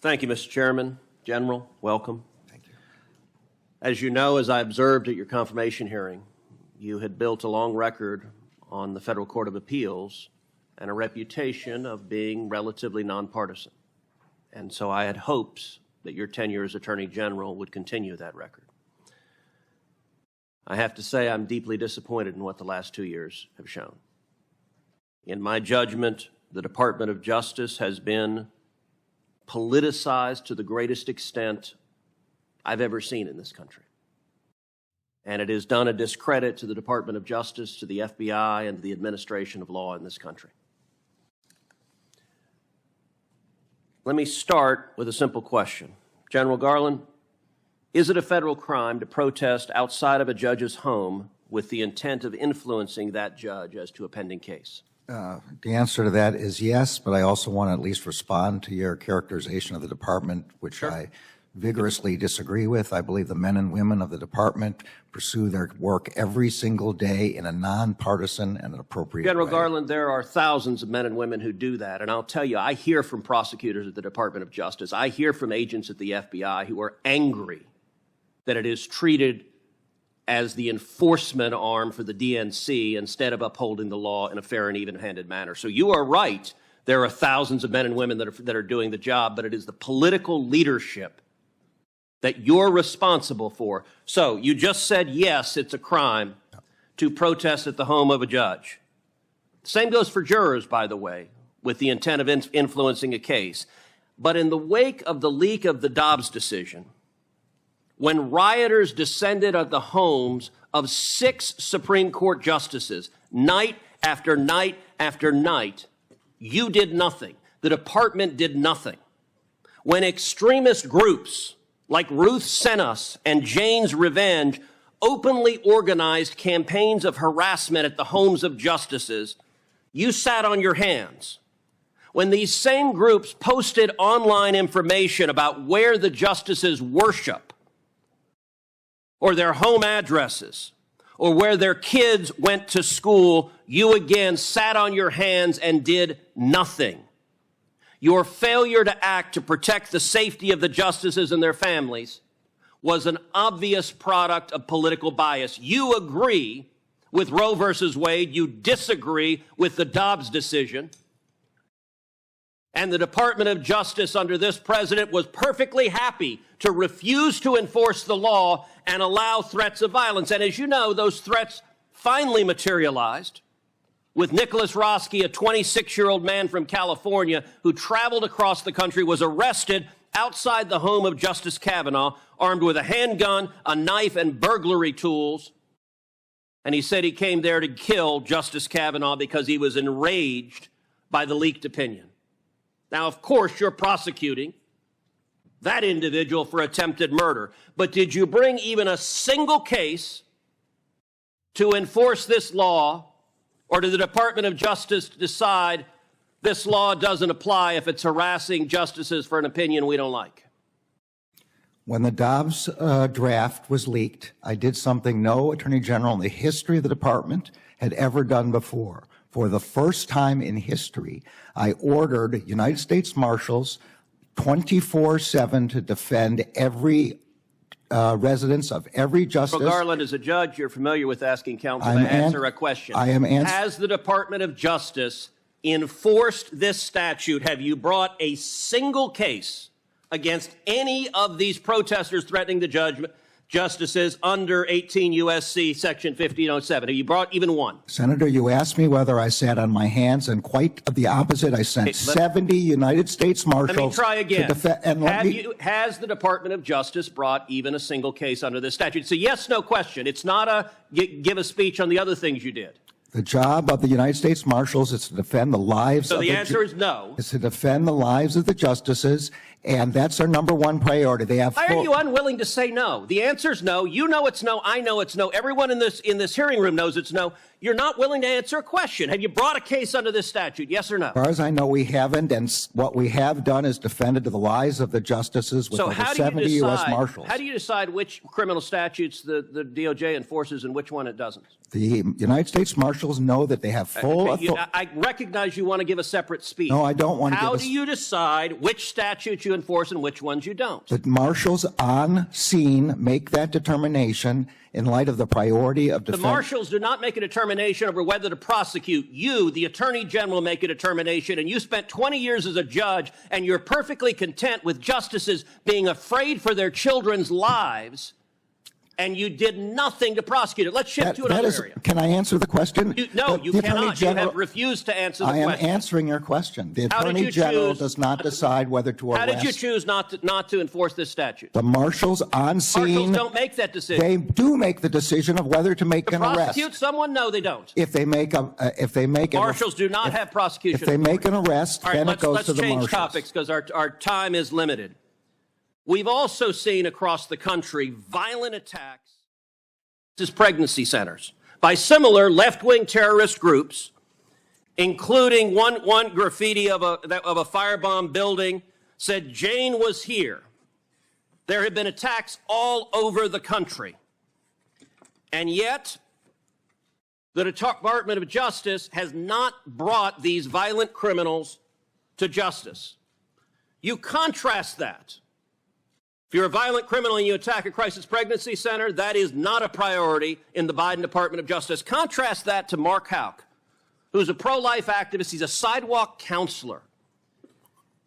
Thank you, Mr. Chairman. General, welcome. Thank you. As you know, as I observed at your confirmation hearing, you had built a long record on the Federal Court of Appeals and a reputation of being relatively nonpartisan. And so I had hopes that your tenure as Attorney General would continue that record. I have to say I'm deeply disappointed in what the last 2 years have shown. In my judgment, the Department of Justice has been politicized to the greatest extent I've ever seen in this country. And it has done a discredit to the Department of Justice, to the FBI, and to the administration of law in this country. Let me start with a simple question. General Garland, is it a federal crime to protest outside of a judge's home with the intent of influencing that judge as to a pending case? The answer to that is yes, but I also want to at least respond to your characterization of the department, which Sure. I vigorously disagree with. I believe the men and women of the department pursue their work every single day in a nonpartisan and an appropriate General way. Garland, there are thousands of men and women who do that. And I'll tell you, I hear from prosecutors at the Department of Justice. I hear from agents at the FBI who are angry that it is treated as the enforcement arm for the DNC instead of upholding the law in a fair and even-handed manner. So you are right. There are thousands of men and women that are doing the job, but it is the political leadership that you're responsible for. So you just said, yes, it's a crime to protest at the home of a judge. Same goes for jurors, by the way, with the intent of influencing a case. But in the wake of the leak of the Dobbs decision, when rioters descended on the homes of 6 Supreme Court justices, night after night after night, you did nothing. The department did nothing. When extremist groups like Ruth Sent Us and Jane's Revenge openly organized campaigns of harassment at the homes of justices, you sat on your hands. When these same groups posted online information about where the justices worship, or their home addresses, or where their kids went to school, you again sat on your hands and did nothing. Your failure to act to protect the safety of the justices and their families was an obvious product of political bias. You agree with Roe versus Wade. You disagree with the Dobbs decision. And the Department of Justice under this president was perfectly happy to refuse to enforce the law and allow threats of violence. And as you know, those threats finally materialized with Nicholas Roski, a 26-year-old man from California who traveled across the country, was arrested outside the home of Justice Kavanaugh, armed with a handgun, a knife, and burglary tools. And he said he came there to kill Justice Kavanaugh because he was enraged by the leaked opinion. Now, of course, you're prosecuting that individual for attempted murder. But did you bring even a single case to enforce this law, or did the Department of Justice decide this law doesn't apply if it's harassing justices for an opinion we don't like? When the Dobbs draft was leaked, I did something no Attorney General in the history of the department had ever done before. For the first time in history, I ordered United States Marshals 24/7 to defend every residence of every justice. Well, Garland, as a judge, you're familiar with asking counsel to answer a question. I am answering. Has the Department of Justice enforced this statute? Have you brought a single case against any of these protesters threatening the justices under 18 U.S.C. Section 1507? Have you brought even one? Senator, you asked me whether I sat on my hands, and quite the opposite. I sent 70 United States Marshals. Let me try again. To defend. Has the Department of Justice brought even a single case under this statute? It's a yes/no question. It's not a give a speech on the other things you did. The job of the United States Marshals is to defend the lives of So the answer is no. It's to defend the lives of the justices, and that's our number one priority. They have. Why are you unwilling to say no? The answer is no. You know it's no. I know it's no. Everyone in this hearing room knows it's no. You're not willing to answer a question. Have you brought a case under this statute? Yes or no? As far as I know, we haven't, and what we have done is defended the lives of the justices with over 70 U.S. Marshals. How do you decide which criminal statutes the DOJ enforces and which one it doesn't? The United States Marshals know that they have full authority. I recognize you want to give a separate speech. No, I don't want to give How do you decide which statutes you enforce and which ones you don't. The marshals on scene make that determination in light of the priority of The defense. marshals do not make a determination over whether to prosecute. You, the Attorney General, make a determination, and you spent 20 years as a judge, and you're perfectly content with justices being afraid for their children's lives, and you did nothing to prosecute it. Let's shift to another area. Can I answer the question? No, The you Attorney cannot. You General- have refused to answer the I am question. answering your question. The How did Attorney you General choose- does not decide whether to arrest. How did you choose not to enforce this statute? The marshals on scene. Marshals don't make that decision. They do make the decision of whether to make an arrest. Prosecute someone? No, they don't. If they make Marshals do not have prosecution. If they make an arrest, All right, then it goes to the let's change marshals. topics because our time is limited. We've also seen across the country violent attacks as pregnancy centers by similar left-wing terrorist groups, including one graffiti of a firebomb building said Jane was here. There have been attacks all over the country. And yet, the Department of Justice has not brought these violent criminals to justice. You contrast that. If you're a violent criminal and you attack a crisis pregnancy center, that is not a priority in the Biden Department of Justice. Contrast that to Mark Houck, who's a pro-life activist. He's a sidewalk counselor.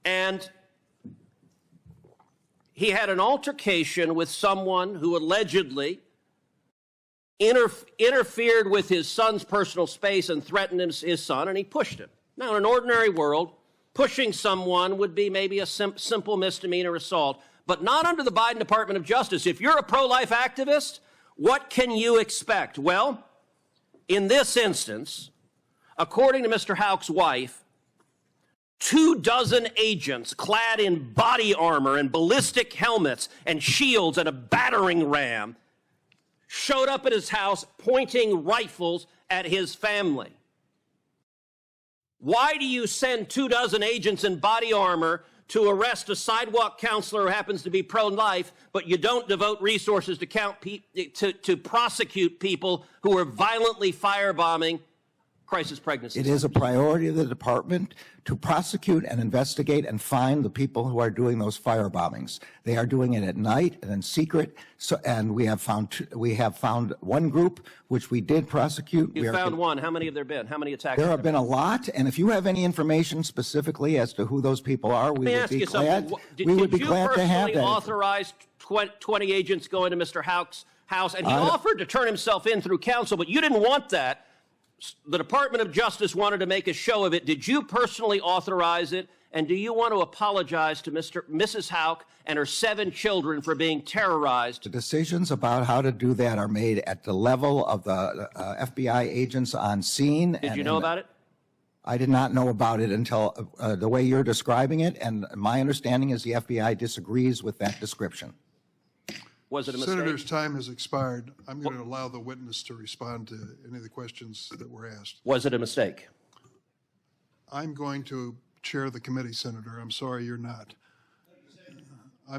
And he had an altercation with someone who allegedly interfered with his son's personal space and threatened his son, and he pushed him. Now, in an ordinary world, pushing someone would be maybe a simple misdemeanor assault, but not under the Biden Department of Justice. If you're a pro-life activist, what can you expect? Well, in this instance, according to Mr. Houck's wife, 24 agents clad in body armor and ballistic helmets and shields and a battering ram showed up at his house pointing rifles at his family. Why do you send 24 agents in body armor to arrest a sidewalk counselor who happens to be pro-life, but you don't devote resources to prosecute people who are violently firebombing crisis pregnancies? It is a priority of the department to prosecute and investigate and find the people who are doing those firebombings. They are doing it at night and in secret. And we have found one group which we did prosecute. You found one. How many have there been? How many attacks? There have been a lot. And if you have any information specifically as to who those people are, we would be glad. We would be glad to have that. Did you personally authorize 20 agents going to Mr. Houck's house? And he offered to turn himself in through counsel, but you didn't want that. The Department of Justice wanted to make a show of it. Did you personally authorize it? And do you want to apologize to Mrs. Houck and her 7 children for being terrorized? The decisions about how to do that are made at the level of the FBI agents on scene. Did you know about it? I did not know about it until the way you're describing it. And my understanding is the FBI disagrees with that description. Was it a mistake? Senator's time has expired. I'm going to allow the witness to respond to any of the questions that were asked. Was it a mistake? I'm going to chair the committee, Senator. I'm sorry you're not.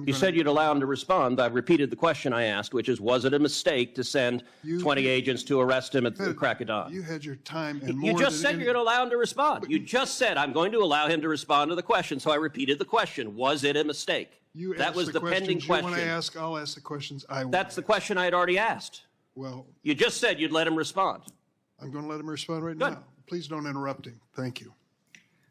You said you'd allow him to respond. I've repeated the question I asked, which is, was it a mistake to send 20 agents to arrest him at the crack of dawn? You had your time and more You just than said you're going to allow him to respond. You just said, I'm going to allow him to respond to the question, so I repeated the question. Was it a mistake? You That asked was the pending questions question. you want to ask, I'll ask the questions I want. That's the question I had already asked. Well, You just said you'd let him respond. I'm going to let him respond right Good. now. Please don't interrupt him. Thank you.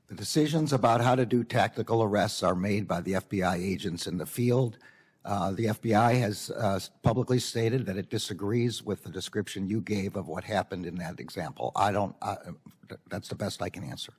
The decisions about how to do tactical arrests are made by the FBI agents in the field. The FBI has publicly stated that it disagrees with the description you gave of what happened in that example. That's the best I can answer.